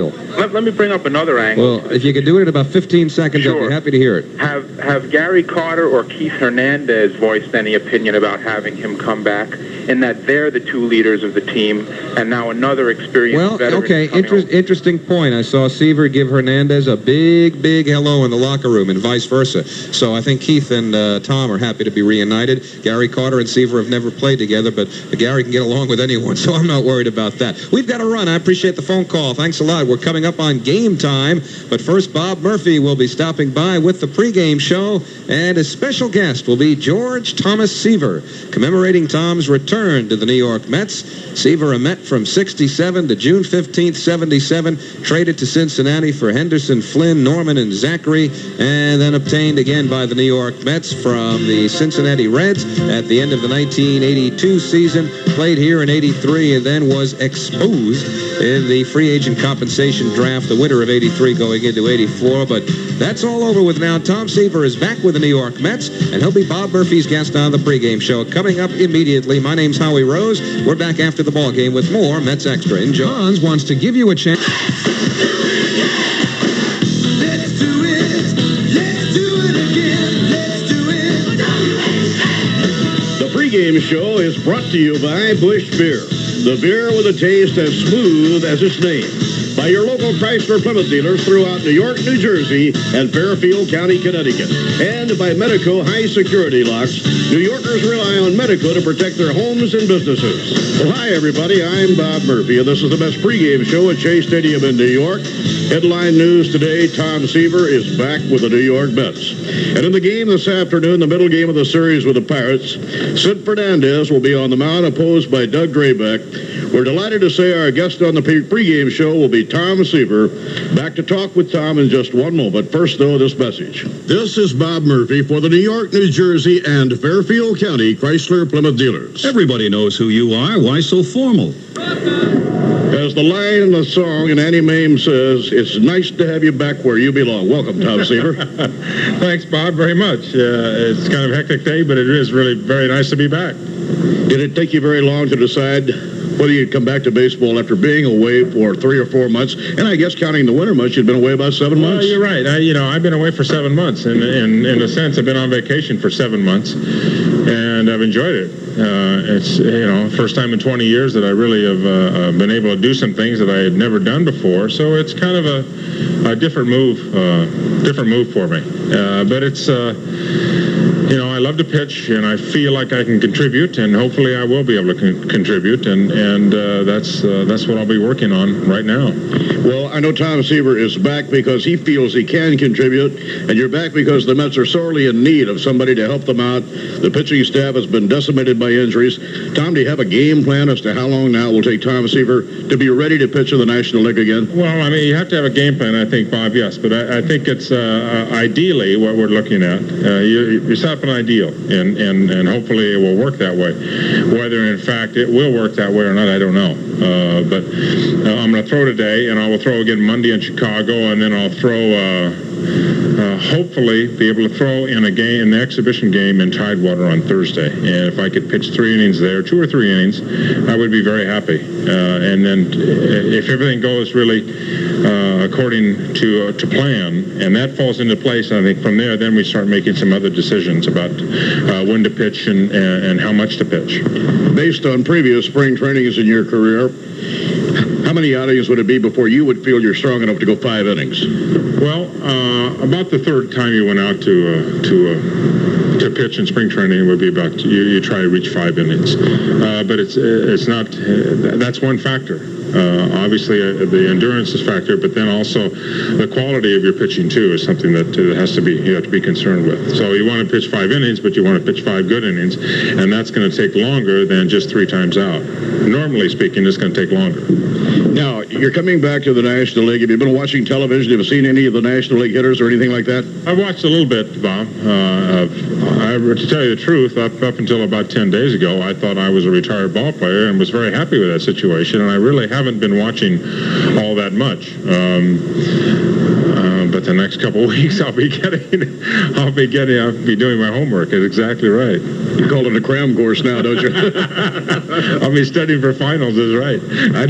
Let me bring up another angle. Well, if you could do it in about 15 seconds, I'd be happy to hear it. Have Gary Carter or Keith Hernandez voiced any opinion about having him come back, in that they're the two leaders of the team, and now another experienced veteran? Okay, interesting point. I saw Seaver give Hernandez a big hello in the locker room, and vice versa. So I think Keith and Tom are happy to be reunited. Gary Carter and Seaver have never played together, but Gary can get along with anyone, so I'm not worried about that. We've got to run. I appreciate the phone call. Thanks a lot. We're coming up on Game Time, but first Bob Murphy will be stopping by with the pregame show, and a special guest will be George Thomas Seaver, commemorating Tom's return to the New York Mets. Seaver, a Met from 67 to June 15th, 77, traded to Cincinnati for Henderson, Flynn, Norman, and Zachary, and then obtained again by the New York Mets from the Cincinnati Reds at the end of the 1982 season, played here in 83, and then was exposed in the free agent compensation draft, the winter of 83 going into 84, but that's all over with now. Tom Seaver is back with the New York Mets, and he'll be Bob Murphy's guest on the pregame show coming up immediately. My name's Howie Rose. We're back after the ball game with more Mets Extra. Enjoy. Hans wants to give you a chance. Let's do it. Let's do it again. Let's do it. The pregame show is brought to you by Busch Beer, the beer with a taste as smooth as its name. By your local Chrysler Plymouth dealers throughout New York, New Jersey, and Fairfield County, Connecticut. And by Medico High Security Locks. New Yorkers rely on Medico to protect their homes and businesses. Well, hi, everybody. I'm Bob Murphy, and this is the best pregame show at Shea Stadium in New York. Headline news today, Tom Seaver is back with the New York Mets. And in the game this afternoon, the middle game of the series with the Pirates, Sid Fernandez will be on the mound, opposed by Doug Drabek. We're delighted to say our guest on the pregame show will be Tom Seaver. Back to talk with Tom in just one moment. First, though, this message. This is Bob Murphy for the New York, New Jersey, and Fairfield County Chrysler Plymouth dealers. Everybody knows who you are. Why so formal? As the line in the song in Annie Mame says, it's nice to have you back where you belong. Welcome, Tom Seaver. Thanks, Bob, very much. It's kind of a hectic day, but it is really very nice to be back. Did it take you very long to decide whether you'd come back to baseball after being away for 3 or 4 months? And I guess counting the winter months, you'd been away about 7 months. Well, you're right. I've been away for 7 months. And in a sense, I've been on vacation for 7 months, and I've enjoyed it. It's, first time in 20 years that I really have been able to do some things that I had never done before. So it's kind of a different move for me. But it's, I love to pitch, and I feel like I can contribute, and hopefully I will be able to contribute, and that's what I'll be working on right now. Well, I know Tom Seaver is back because he feels he can contribute, and you're back because the Mets are sorely in need of somebody to help them out. The pitching staff has been decimated by injuries. Tom, do you have a game plan as to how long now it will take Tom Seaver to be ready to pitch in the National League again? Well, you have to have a game plan, I think, Bob, yes, but I think it's ideally what we're looking at. You set up an ideal, and hopefully it will work that way. Whether, in fact, it will work that way or not, I don't know. But I'm going to throw today, and I will throw again Monday in Chicago, and then I'll throw, hopefully, be able to throw in the exhibition game in Tidewater on Thursday. And if I could pitch 3 innings there, 2 or 3 innings, I would be very happy. And then if everything goes really according to plan, and that falls into place, I think from there, then we start making some other decisions about when to pitch and how much to pitch. Based on previous spring trainings in your career, how many outings would it be before you would feel you're strong enough to go 5 innings? Well, about the third time you went out to pitch in spring training would be about you try to reach 5 innings, but it's not. That's one factor. Obviously, the endurance is a factor, but then also the quality of your pitching too is something that you have to be concerned with. So you want to pitch 5 innings, but you want to pitch 5 good innings, and that's going to take longer than just 3 times out. Normally speaking, it's going to take longer. Now, you're coming back to the National League. Have you been watching television? Have you seen any of the National League hitters or anything like that? I've watched a little bit, Bob. To tell you the truth, up until about 10 days ago, I thought I was a retired ball player and was very happy with that situation, and I really haven't been watching all that much. But the next couple of weeks, I'll be doing my homework. It's exactly right. You call it a cram course now, don't you? I'll be studying for finals, is right. I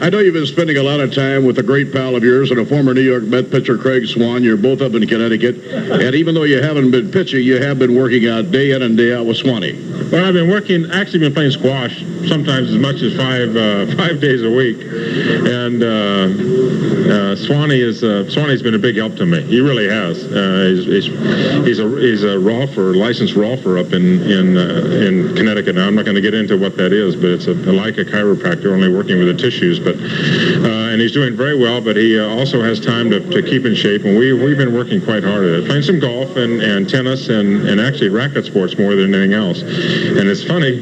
know you've been spending a lot of time with a great pal of yours and a former New York Met pitcher, Craig Swan. You're both up in Connecticut. And even though you haven't been pitching, you have been working out day in and day out with Swanee. Well, I've been actually been playing squash sometimes as much as 5 days a week. And Swanee's been a big help to me. He really has. He's a rolfer, licensed rolfer up in Connecticut. Now, I'm not going to get into what that is, but it's like a chiropractor, only working with the tissues. But and he's doing very well, but he also has time to keep in shape. And we've been working quite hard at it, playing some golf and tennis and actually racket sports more than anything else. And it's funny,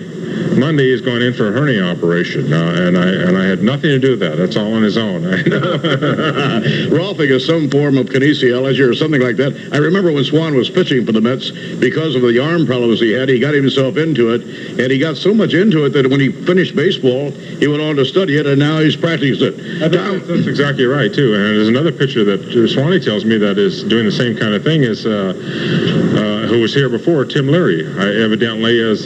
Monday he's going in for a hernia operation, and I had nothing to do with that. That's all on his own. Rolfing is some form of kinesiology or something like that. I remember when Swan was pitching for the Mets, because of the arm problems he had, he got himself into it, and he got so much into it that when he finished baseball, he went on to study it, and now he's practicing it. I think that's exactly right, too. And there's another pitcher that Swanee tells me that is doing the same kind of thing as who was here before, Tim Leary. Evidently has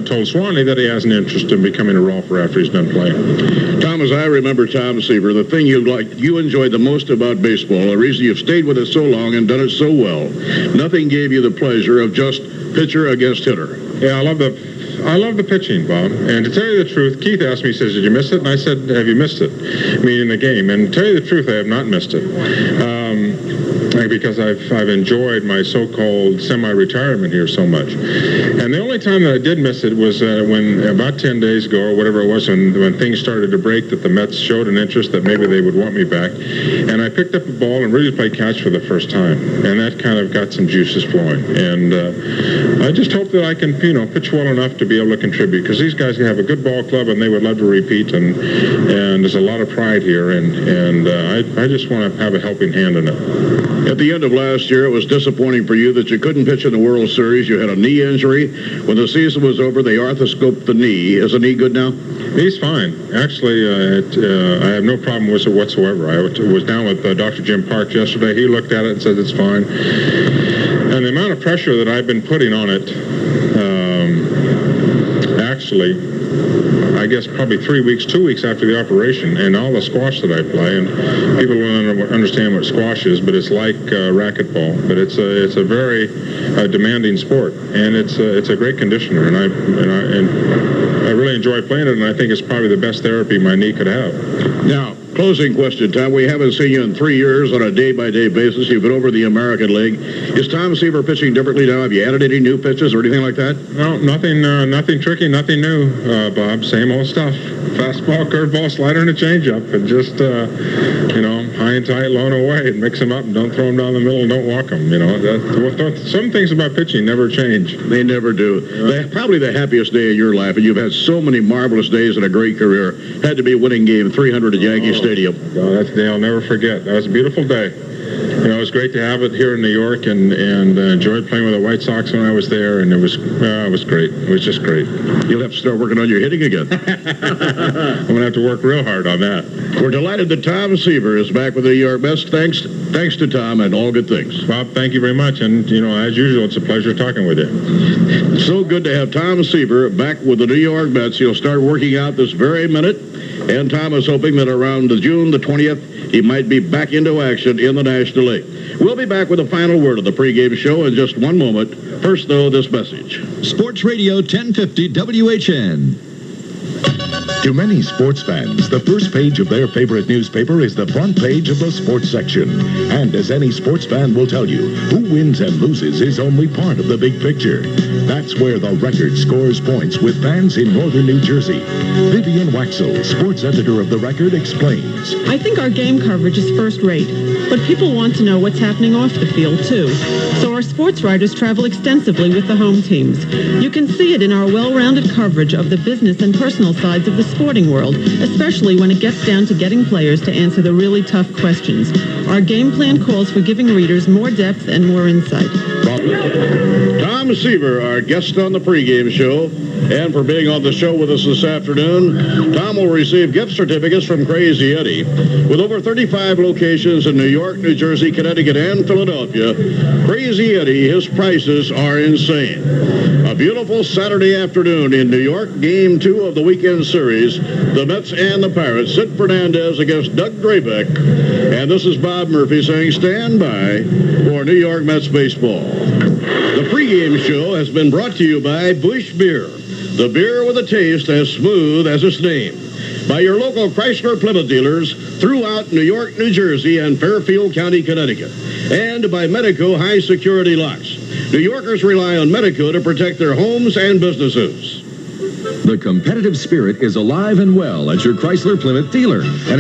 told Swanee that he has an interest in becoming a rolfer after he's done playing. Tom, as I remember Tom Seaver, the thing you enjoyed the most about baseball, the reason you've stayed with it so long and done it so well, nothing gave you the pleasure of just pitcher against hitter. Yeah, I love the pitching, Bob. And to tell you the truth, Keith asked me, he says, did you miss it? And I said, have you missed it? Meaning the game. And to tell you the truth, I have not missed it. Because I've enjoyed my so-called semi-retirement here so much. And the only time that I did miss it was when about 10 days ago or whatever it was, when things started to break, that the Mets showed an interest that maybe they would want me back. And I picked up a ball and really played catch for the first time. And that kind of got some juices flowing. And I just hope that I can, pitch well enough to be able to contribute, because these guys have a good ball club and they would love to repeat. And there's a lot of pride here. And I just want to have a helping hand in it. At the end of last year, it was disappointing for you that you couldn't pitch in the World Series. You had a knee injury. When the season was over, they arthroscoped the knee. Is the knee good now? Knee's fine. Actually, I have no problem with it whatsoever. I was down with Dr. Jim Parks yesterday. He looked at it and said it's fine. And the amount of pressure that I've been putting on it, actually, I guess probably 2 weeks after the operation, and all the squash that I play, and people don't understand what squash is, but it's like racquetball, but it's a very demanding sport, and it's a great conditioner, and I really enjoy playing it, and I think it's probably the best therapy my knee could have. Now, closing question, Tom. We haven't seen you in 3 years on a day-by-day basis. You've been over the American League. Is Tom Seaver pitching differently now? Have you added any new pitches or anything like that? No, nothing tricky, nothing new, Bob. Same old stuff. Fastball, curveball, slider, and a changeup, and just high and tight, low and away, and mix them up, and don't throw them down the middle, and don't walk them. Some things about pitching never change. They never do. Probably the happiest day of your life, and you've had so many marvelous days and a great career, had to be winning game 300 at Yankee Stadium. Oh, that's a day I'll never forget. That was a beautiful day. It was great to have it here in New York, and enjoyed playing with the White Sox when I was there, and it was great. It was just great. You'll have to start working on your hitting again. I'm going to have to work real hard on that. We're delighted that Tom Seaver is back with the New York Mets. Thanks to Tom, and all good things. Bob, thank you very much, and as usual, it's a pleasure talking with you. So good to have Tom Seaver back with the New York Mets. He'll start working out this very minute, and Tom is hoping that around June the 20th, he might be back into action in the National League. We'll be back with the final word of the pregame show in just one moment. First, though, this message. Sports Radio 1050 WHN. To many sports fans, the first page of their favorite newspaper is the front page of the sports section. And as any sports fan will tell you, who wins and loses is only part of the big picture. That's where the Record scores points with fans in northern New Jersey. Vivian Waxel, sports editor of the Record, explains. I think our game coverage is first rate, but people want to know what's happening off the field, too. So our sports writers travel extensively with the home teams. You can see it in our well-rounded coverage of the business and personal sides of the sporting world, especially when it gets down to getting players to answer the really tough questions. Our game plan calls for giving readers more depth and more insight. Tom Seaver, our guest on the pregame show, and for being on the show with us this afternoon. Tom will receive gift certificates from Crazy Eddie. With over 35 locations in New York, New Jersey, Connecticut, and Philadelphia, Crazy Eddie, his prices are insane. A beautiful Saturday afternoon in New York, Game 2 of the weekend series series, the Mets and the Pirates. Sid Fernandez against Doug Drabek. And this is Bob Murphy saying stand by for New York Mets baseball. The pregame show has been brought to you by Busch Beer, the beer with a taste as smooth as its name. By your local Chrysler Plymouth dealers throughout New York, New Jersey, and Fairfield County, Connecticut. And by Medico High Security Locks. New Yorkers rely on Medico to protect their homes and businesses. The competitive spirit is alive and well at your Chrysler Plymouth dealer. And